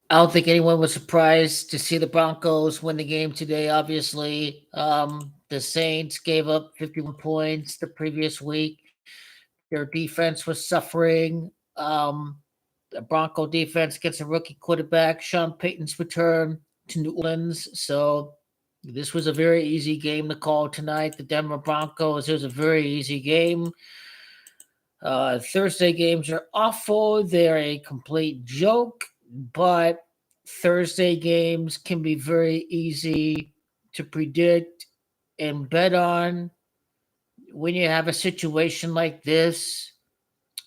I don't think anyone was surprised to see the Broncos win the game today. Obviously, the Saints gave up 51 points the previous week. Their defense was suffering. The Bronco defense gets a rookie quarterback, Sean Payton's return to New Orleans. So this was a very easy game to call tonight. The Denver Broncos, it was a very easy game. Thursday games are awful. They're a complete joke, but Thursday games can be very easy to predict and bet on when you have a situation like this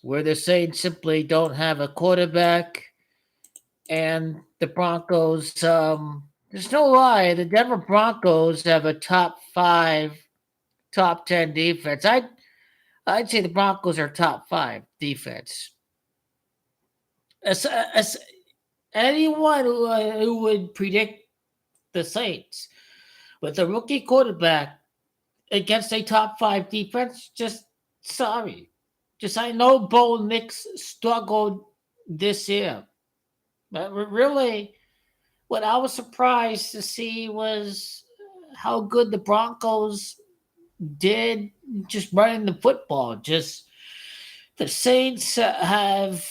where the Saints simply don't have a quarterback and the Broncos, there's no lie, the Denver Broncos have a top five, top 10 defense. I'd say the Broncos are top five defense. As anyone who would predict the Saints with a rookie quarterback against a top five defense, just sorry. Just I know Bo Nix struggled this year, but really, what I was surprised to see was how good the Broncos did just running the football. Just the Saints have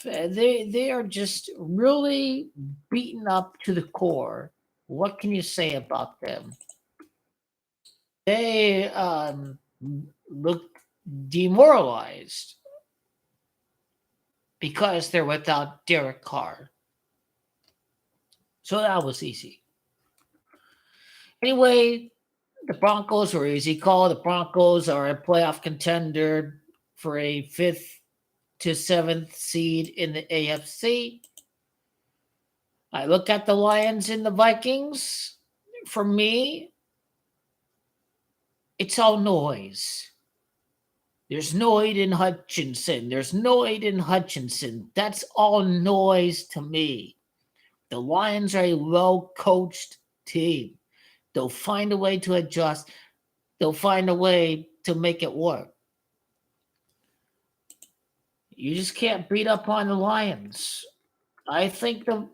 they are just really beaten up to the core. What can you say about them? They look demoralized because they're without Derek Carr. So that was easy. Anyway, the Broncos were easy call. The Broncos are a playoff contender for a fifth to seventh seed in the AFC. I look at the Lions and the Vikings. For me, it's all noise. There's no Aiden Hutchinson. There's no Aiden Hutchinson. That's all noise to me. The Lions are a well coached team. They'll find a way to adjust. They'll find a way to make it work. You just can't beat up on the Lions. I think the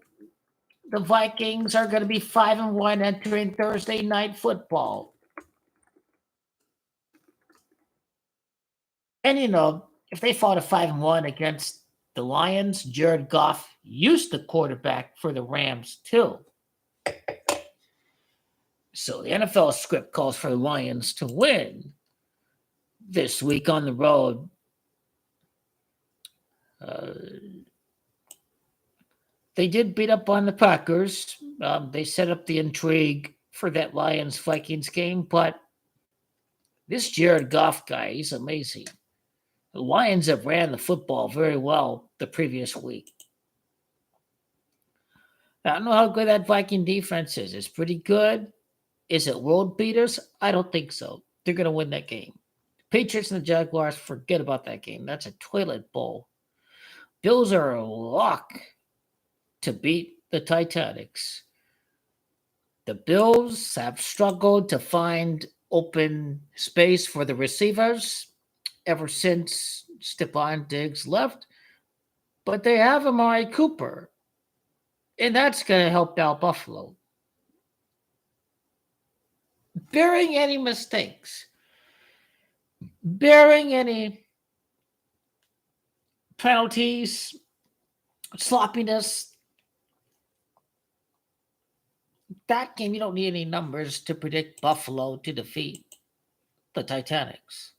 Vikings are going to be 5-1 entering Thursday night football. And if they fought a 5-1 against the Lions, Jared Goff used the quarterback for the Rams too. So the NFL script calls for the Lions to win this week on the road. They did beat up on the Packers. They set up the intrigue for that Lions Vikings game, but this Jared Goff guy, he's amazing. The Lions have ran the football very well the previous week. I don't know how good that Viking defense is. It's pretty good. Is it world beaters? I don't think so. They're going to win that game. Patriots and the Jaguars, forget about that game. That's a toilet bowl. Bills are a lock to beat the Titanics. The Bills have struggled to find open space for the receivers ever since Stephon Diggs left, but they have Amari Cooper, and that's going to help out Buffalo. Bearing any mistakes, bearing any penalties, sloppiness, that game you don't need any numbers to predict Buffalo to defeat the Titanics.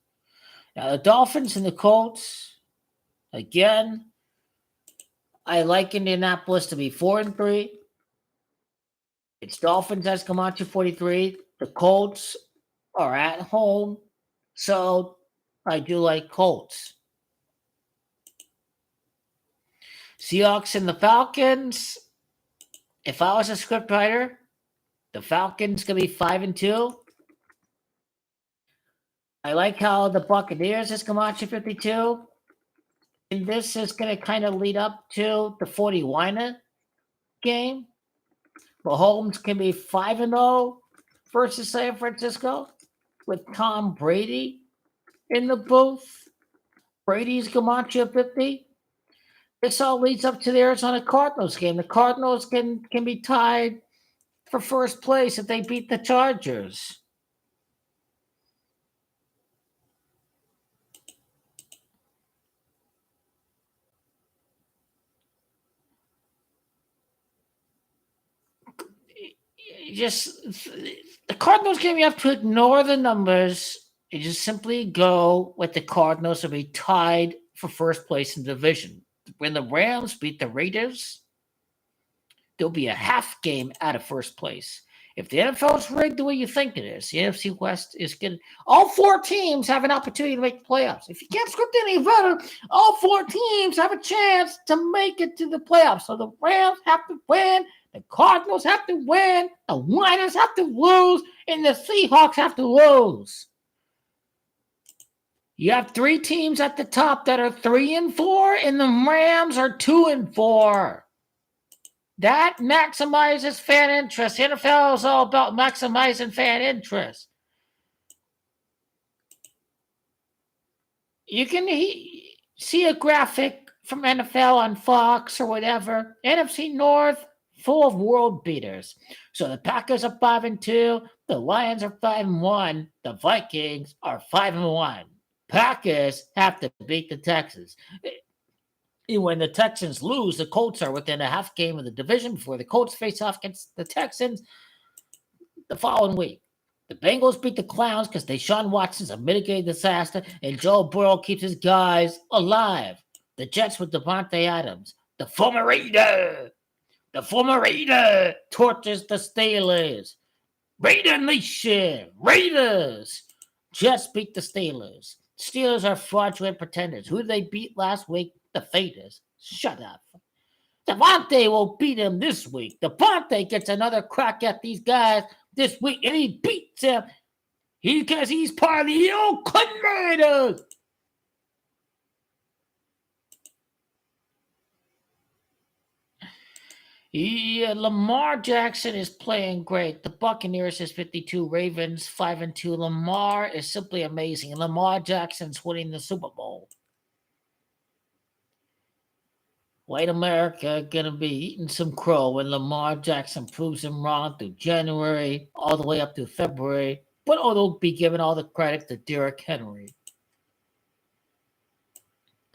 Now the Dolphins and the Colts, again, I like Indianapolis to be 4-3. It's Dolphins as Camacho 43. The Colts are at home, so I do like Colts. Seahawks and the Falcons. If I was a scriptwriter, the Falcons gonna be 5-2. I like how the Buccaneers is Camacho 52. And this is gonna kind of lead up to the 40-Wina game. Mahomes can be 5-0 versus San Francisco with Tom Brady in the booth. Brady's Camacho 50. This all leads up to the Arizona Cardinals game. The Cardinals can be tied for first place if they beat the Chargers. Just the Cardinals game, you have to ignore the numbers. You just simply go with the Cardinals to be tied for first place in the division. When the Rams beat the Raiders, they'll be a half game out of first place. If the NFL is rigged the way you think it is, the NFC West is good. All four teams have an opportunity to make the playoffs. If you can't script any better, all four teams have a chance to make it to the playoffs. So the Rams have to win, the Cardinals have to win, the Niners have to lose, and the Seahawks have to lose. You have three teams at the top that are 3-4, and the Rams are 2-4. That maximizes fan interest. The NFL is all about maximizing fan interest. You can see a graphic from NFL on Fox or whatever. NFC North, full of world beaters. So the Packers are 5-2. The Lions are 5-1. The Vikings are 5-1. Packers have to beat the Texans. When the Texans lose, the Colts are within a half game of the division before the Colts face off against the Texans the following week. The Bengals beat the Clowns because Deshaun Watson's a mitigated disaster and Joe Burrow keeps his guys alive. The Jets with Devontae Adams. The former Raider tortures the Steelers. Raider Nation. Raiders. Jets beat the Steelers. Steelers are fraudulent pretenders. Who did they beat last week? The Faders. Shut up. Devontae will beat him this week. Devontae gets another crack at these guys this week, and he beats him because he's part of the Oakland Raiders. Yeah, Lamar Jackson is playing great. The Buccaneers is 52, Ravens 5-2. Lamar is simply amazing. Lamar Jackson's winning the Super Bowl. White America gonna be eating some crow when Lamar Jackson proves him wrong through January all the way up to February, but they'll be giving all the credit to Derrick Henry.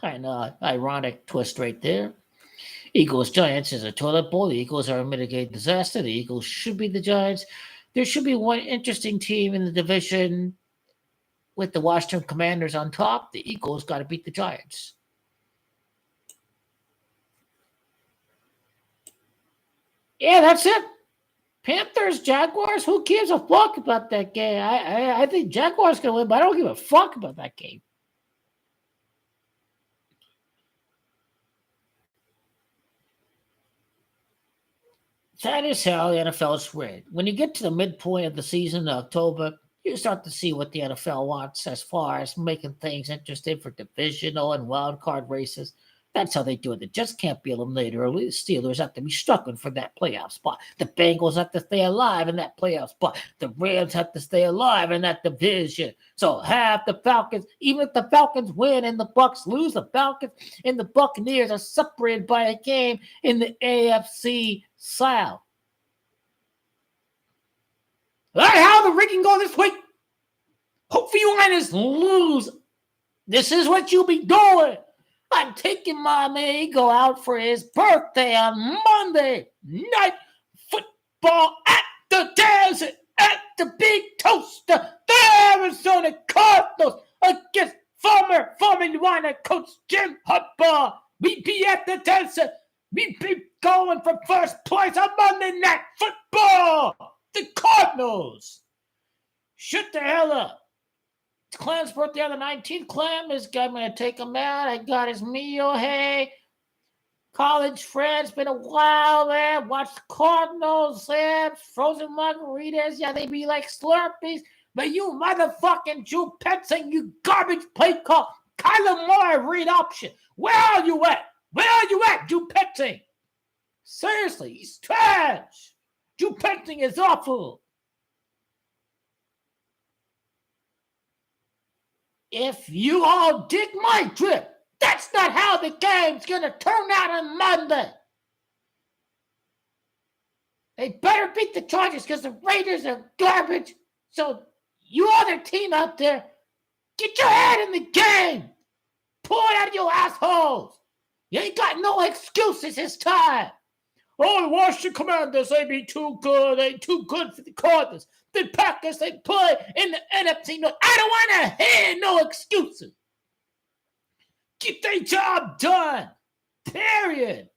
Kind of ironic twist right there. Eagles Giants is a toilet bowl. The Eagles are a mitigated disaster. The Eagles should be the Giants. There should be one interesting team in the division with the Washington Commanders on top. The Eagles got to beat the Giants. Yeah, that's it. Panthers, Jaguars, who gives a fuck about that game? I think Jaguars going to win, but I don't give a fuck about that game. That is how the NFL is rigged. When you get to the midpoint of the season in October, you start to see what the NFL wants as far as making things interesting for divisional and wild card races. That's how they do it. The Jets can't be eliminated early. The Steelers have to be struggling for that playoff spot. The Bengals have to stay alive in that playoff spot. The Rams have to stay alive in that division. So have the Falcons, even if the Falcons win and the Bucks lose, the Falcons and the Buccaneers are separated by a game in the AFC South. All right, how the rigging go this week? Hope for you Niners lose. This is what you'll be doing. I'm taking my amigo out for his birthday on Monday night football at the desert, at the Big Toaster, the Arizona Cardinals against former Formula coach Jim Harbaugh. We be at the desert. We be going for first place on Monday Night Football. The Cardinals. Shut the hell up. It's Clem's birthday on the 19th. Clem is going to take him out. I got his meal. Hey, college friends, been a while, man. Watch the Cardinals, frozen margaritas. Yeah, they be like Slurpees. But you motherfucking Drew Petzing, you garbage play call. Kyler Moore, read option. Where are you at? Where are you at, Drew Petzing? Seriously, he's trash. Drew Petzing is awful. If you all dig my drip, That's not how the game's going to turn out on Monday. They better beat the Chargers because the Raiders are garbage. So you other team out there, get your head in the game. Pull it out of your assholes. You ain't got no excuses this time. Oh, the Washington Commanders, they be too good. They too good for the Cardinals. The Packers, they play in the NFC North. I don't want to hear no excuses. Get their job done. Period.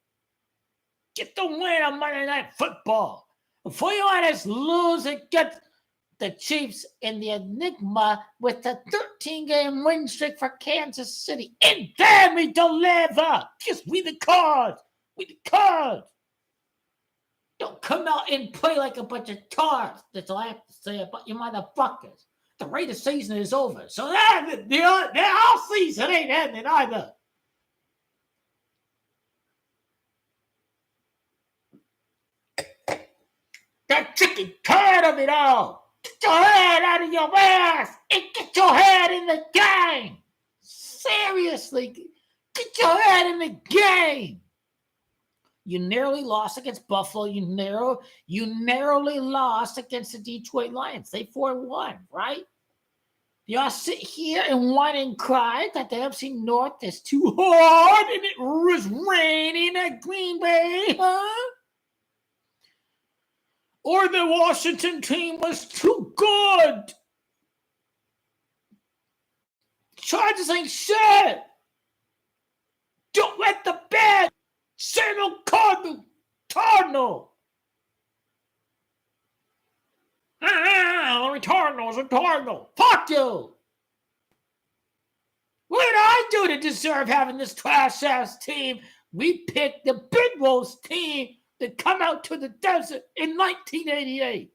Get the win on Monday Night Football. Before you want us lose against the Chiefs in the enigma with the 13-game win streak for Kansas City. And then we deliver. Just we the Cards. We the Cards. Don't come out and play like a bunch of tards. That's all I have to say about you motherfuckers. The Raiders season is over. So the whole season ain't ending either. That chicken tired of it all. Get your head out of your ass and get your head in the game. Seriously, get your head in the game. You narrowly lost against Buffalo. You narrowly lost against the Detroit Lions. They 4-1, right? Y'all sit here and whine and cry that the NFC North is too hard and it was raining at Green Bay, huh? Or the Washington team was too good. Chargers ain't shit. Don't let the bad Samuel Cardinal. Cardinal's a Cardinal. Fuck you. What did I do to deserve having this trash-ass team? We picked the Big Wolves team that come out to the desert in 1988.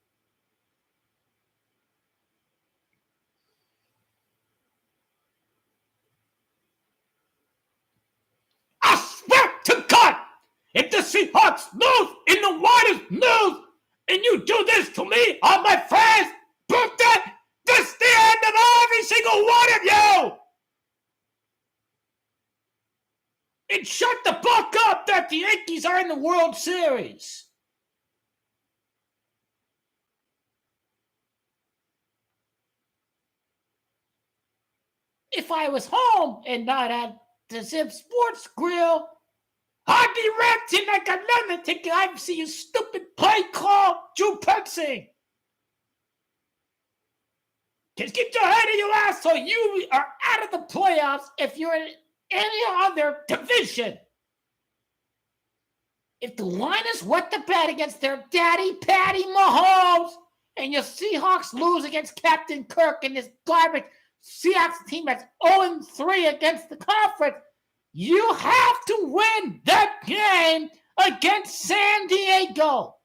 I swear to God, if the Seahawks lose in the widest news, and you do this to me on my friend's birthday, this is the end of every single one of you! And shut the fuck up that the Yankees are in the World Series. If I was home and not at the Zip Sports Grill, I'd be ranting like a lunatic. I'd see you stupid play call Drew Petzing. Just get your head in your ass so you are out of the playoffs if you're in any other division. If the Lions wet the bed against their daddy, Patty Mahomes, and your Seahawks lose against Captain Kirk and this garbage Seahawks team that's 0-3 against the conference, you have to win that game against San Diego.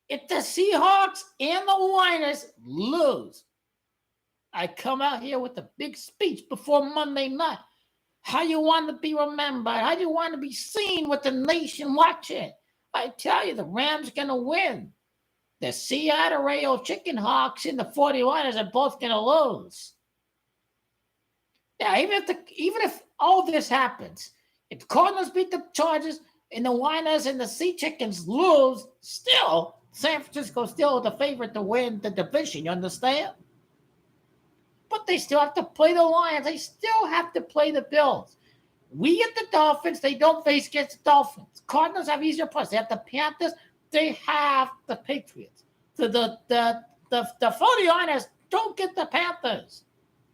If the Seahawks and the Lions lose, I come out here with a big speech before Monday night. How you want to be remembered? How you want to be seen with the nation watching? I tell you, the Rams are going to win. The Seattle Chicken Hawks and the 49ers are both going to lose. Yeah, even if all this happens, if the Cardinals beat the Chargers and the Niners and the Sea Chickens lose, still, San Francisco's still the favorite to win the division, you understand? But they still have to play the Lions. They still have to play the Bills. We get the Dolphins. They don't face against the Dolphins. Cardinals have easier plus. They have the Panthers. They have the Patriots. So the 49ers don't get the Panthers.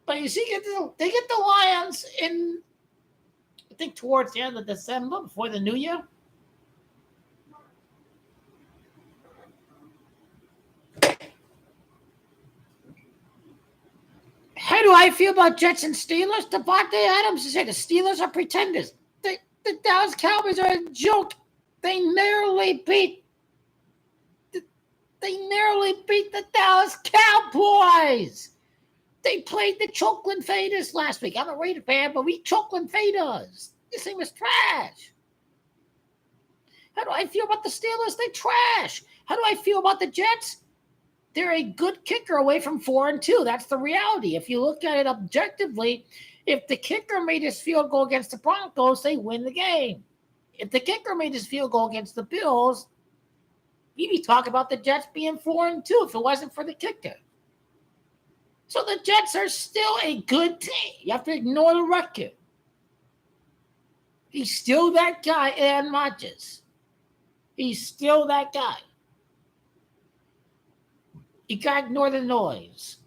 But you see, they get the Lions in, I think, towards the end of December, before the new year. How do I feel about Jets and Steelers? Devontae Adams said the Steelers are pretenders. The Dallas Cowboys are a joke. They narrowly beat the Dallas Cowboys. They played the Chokeland Faders last week. I'm a Raider fan, but we Chokeland Faders. This thing was trash. How do I feel about the Steelers? They're trash. How do I feel about the Jets? They're a good kicker away from 4-2. That's the reality. If you look at it objectively, if the kicker made his field goal against the Broncos, they win the game. If the kicker made his field goal against the Bills, you'd be talking about the Jets being 4-2 if it wasn't for the kicker. So the Jets are still a good team. You have to ignore the record. He's still that guy, Aaron Rodgers. He's still that guy. You gotta ignore the noise.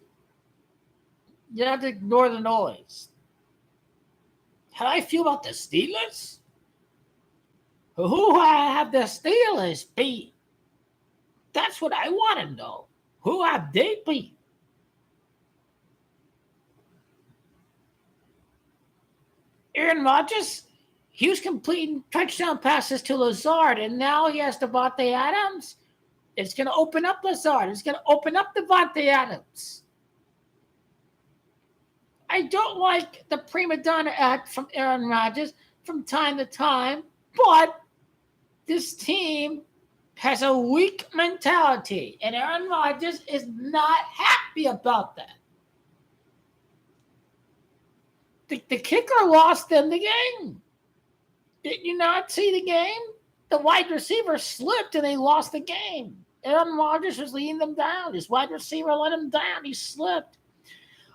You have to ignore the noise. How do I feel about the Steelers? Who have the Steelers beat? That's what I want to know. Who have they beat? Aaron Rodgers, he was completing touchdown passes to Lazard, and now he has Devontae Adams. It's going to open up Lazard. It's going to open up Devontae Adams. I don't like the prima donna act from Aaron Rodgers from time to time, but this team has a weak mentality, and Aaron Rodgers is not happy about that. The kicker lost them the game. Did you not see the game? The wide receiver slipped and they lost the game. Aaron Rodgers was leading them down. His wide receiver let him down. He slipped.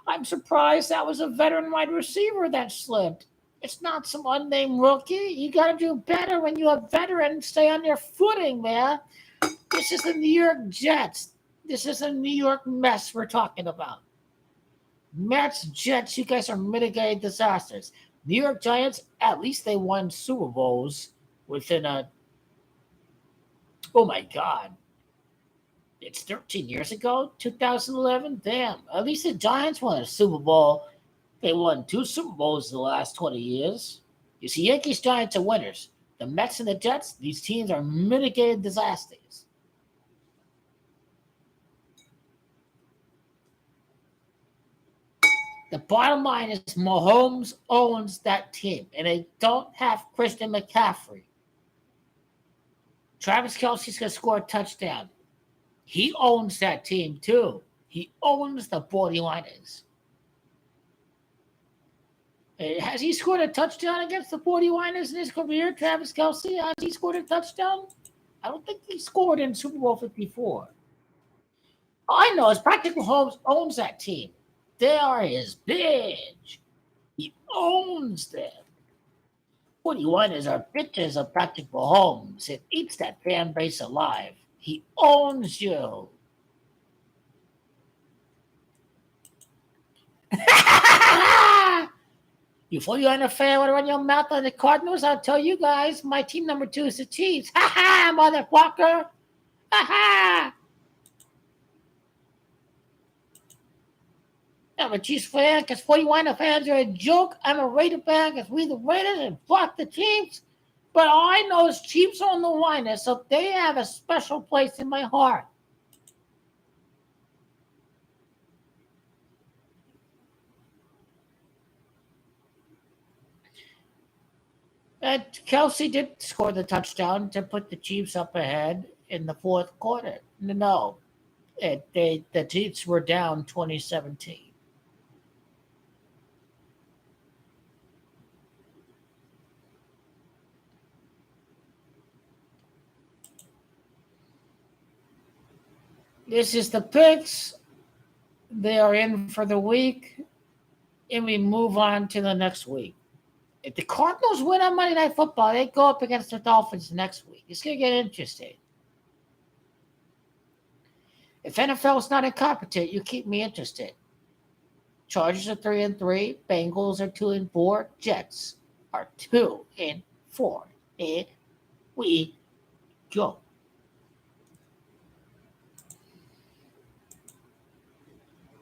I'm surprised that was a veteran wide receiver that slipped. It's not some unnamed rookie. You got to do better when you have veterans. Stay on your footing, man. This is the New York Jets. This is a New York mess we're talking about. Mets, Jets, you guys are mitigated disasters. New York Giants, at least they won Super Bowls within oh my God. It's 13 years ago, 2011. Damn, at least the Giants won a Super Bowl. They won 2 Super Bowls in the last 20 years. You see, Yankees, Giants are winners. The Mets and the Jets, these teams are mitigated disasters. The bottom line is Mahomes owns that team, and they don't have Christian McCaffrey. Travis Kelce's going to score a touchdown. He owns that team, too. He owns the 49ers. Has he scored a touchdown against the 49ers in his career, Travis Kelce? Has he scored a touchdown? I don't think he scored in Super Bowl 54. All I know is Patrick Mahomes owns that team. They are his bitch. He owns them. 49ers are bitches of Patrick Mahomes. It eats that fan base alive. He owns you. You 49er fan want to run your mouth on the Cardinals? I'll tell you guys, my team number 2 is the Chiefs. Ha ha, motherfucker. Ha ha. I'm a Chiefs fan because 49er fans are a joke. I'm a Raider fan because we the Raiders and fuck the Chiefs. But all I know is Chiefs on the Niners, so they have a special place in my heart. And Kelce did score the touchdown to put the Chiefs up ahead in the fourth quarter. No, the Chiefs were down 2017. This is the picks. They are in for the week, and we move on to the next week. If the Cardinals win on Monday Night Football, they go up against the Dolphins next week. It's going to get interesting. If NFL is not incompetent, you keep me interested. Chargers are 3-3. Bengals are 2-4. Jets are 2-4. And we go.